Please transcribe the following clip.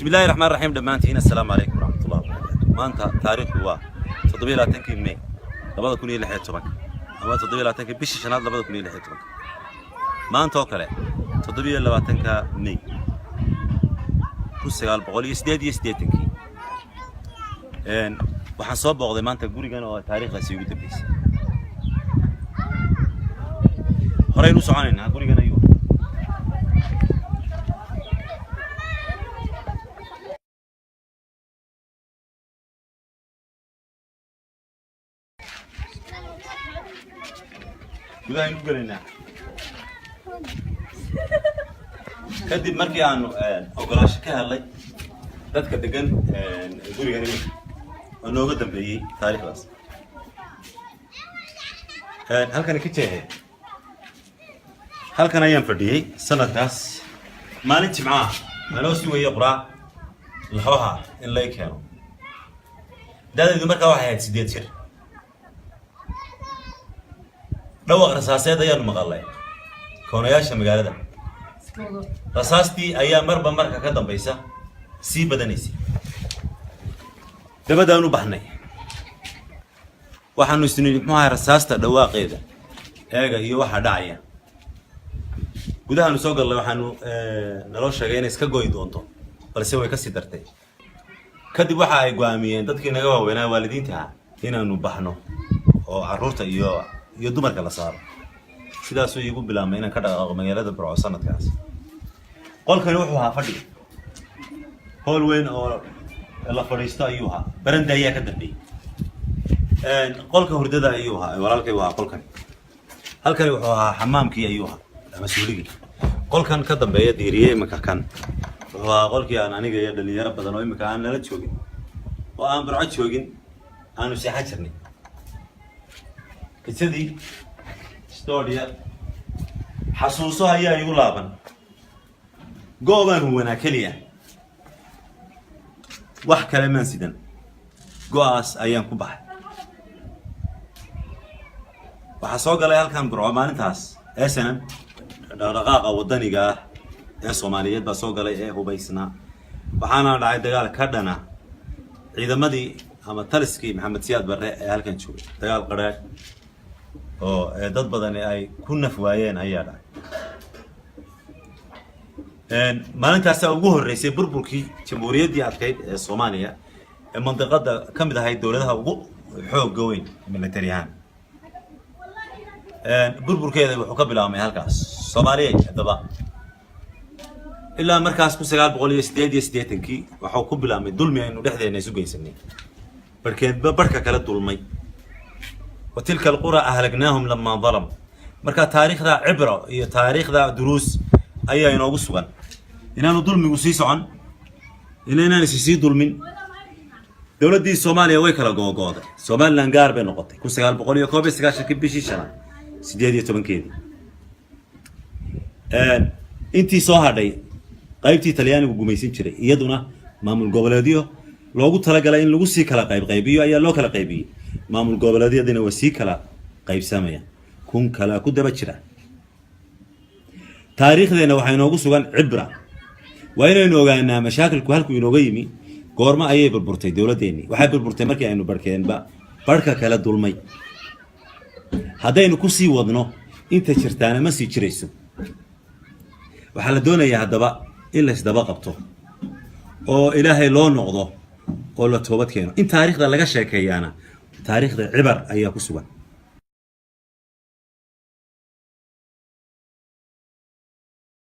بسم الله الرحمن الرحيم دمانتين السلام عليكم ورحمة الله وبركاته. ما أنت تاريخ هو تطبيق لا تنكي مني لبض كوني اللي حيترك أما تطبيق لا تنكي بيش شناد لبض كوني اللي حيترك ما أنت وكله تطبيق اللي باتنكا مني كوس قال بقول يسديد تنكي إن وحنصاب بعض ما أنت تقولي كانوا تاريخ سيجي تبيس هراي نص عنين هقولي كنا يو gudaha aynu galaynaa kadib markii aanu ogolaansho ka helay dadka degan gurigan oo nooga dambeeyay taariikhdaas halkan ka jeexay halkan ayaan fadhiyay sanadkaas maalin jimcaha anoo sugaya quraac laxooha in la keeno dadaydu markaa waxay ahayd 8 jir dhawaq rasaaseed ayaan maqalay koonayaasha magaalada rasaastii ayaa marba marka ka dambaysa sii badanaysay dabadaan u baxnay waxaanu isniin maxaa rasaasta dhawaaqeeda eega iyo waxa dhacaya gudaha soo galay waxaanu naloo sheegay inay iska gooy doonto balse way ka sii dartay kadib waxa ay go'aamiyeen dadkii naga waaweynaa waalidiinta inaanu baxno oo carruurta iyo dumarka la saaro sidaas oo igu bilaabmay inaan ka dhaqaaqo magaalada Burco sanadkaas qolkani wuxuu ahaa fadhi hool weyn oo la fadhiisto ayuu ahaa baranda ayaa ka dambeeyay qolka hurdada ayuu ahaa walaalkay waa qolkan halkani wuxuu ahaa xamaamkii ayuu ahaa ama suuligii qolkan ka dambeeya diiriyay imika kan wuxuu ahaa qolkii aan aniga iyo dhalinyaro badan oo imika aan nala joogin oo aan Burco joogin aanu seexan jirnay كتدي ستوريا حسوسها هي يولابن جوبان هو ناكليا واحد كلام سيدن جواس أيام كبح وحصوق على هالكان برعمان تاس إسنا رقاقة ودنيجا الصوماليات بسوق على هو بيسنا وحنا راعي دجال كردنا إذا مدي هم تلسكي محمد سياد برا هالكان شو دجال قرار oo dad badan ay ku nafwaayeen ayaa dhacay maalintaas ugu horeysay burburkii jamhuuriyaddii adkayd ee Soomaaliya ee mantiqada kamid ahayd dawladaha ugu xoog weyn military ahaan burburkeeda wuxuu ka bilaabmay halkaas Soomaaliya hadaba ilaa markaas 1988kii wuxuu ku bilaabmay dulmi aynu dhexdeena isu geysanay barka kala dulmay وتلك القرى أهلكناهم لما ظلموا مركا تاريخ ذا عبرة هي تاريخ ذا دروس أي ينوغو سوغان إنا نظلم وسيسو عن إنا نسيسي ظلمين دولة دي سوماليا ويكلا قوة سومال لانقار بين نقطة كو سيقال بقولي يكوبي سيقال شركب بيشي شنا سيديادية تبن كيدي انتي سوها دي قايبتي تلياني وقوميسين شري يدونا مامل قبلاديو لوغو تلقى لين لوغو سيكلا قيبيو أيا لو كلا قيبيو maamul goboleedyadina wasi kala qaybsamaya kun kala ku daba jira taariikhdeena waxa inoogu sugan cibra waa inaynu ogaanaa mashaakilku halku inooga yimi goorma ayay burburtay dawladeeni waxay burburtay markii aynu barkeenba barka kala dulmay hadaynu ku sii wadno inta jirtaana ma sii jirayso waxa la doonayaa hadaba in la isdaba qabto oo ilaahay loo noqdo oo la toobad keeno in taariikhda laga sheekeeyana taariikhda cibar ayaa ku sugan